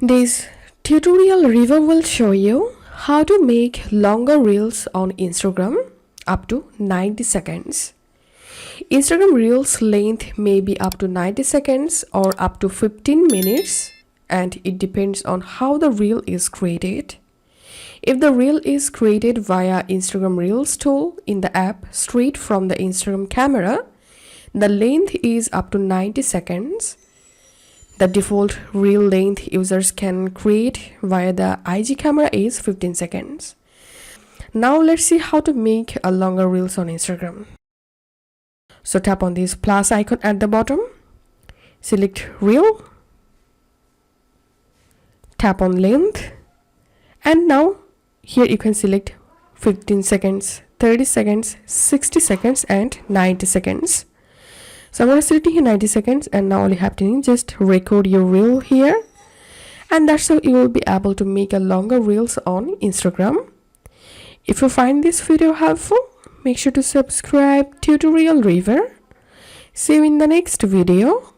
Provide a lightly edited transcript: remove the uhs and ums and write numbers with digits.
This tutorial review will show you how to make longer reels on Instagram up to 90 seconds. Instagram reels length may be up to 90 seconds or up to 15 minutes, and it depends on how the reel is created. If the reel is created via Instagram Reels tool in the app straight from the Instagram camera, the length is up to 90 seconds. The default reel length users can create via the IG camera is 15 seconds. Now let's see how to make a longer reels on Instagram. So tap on this plus icon at the bottom, select reel, tap on length, and now here you can select 15 seconds, 30 seconds, 60 seconds and 90 seconds. So I'm going to select here 90 seconds, and now all you have to do is just record your reel here, and that's how you will be able to make a longer reels on Instagram. If you find this video helpful, make sure to subscribe Tutorial River. See you in the next video.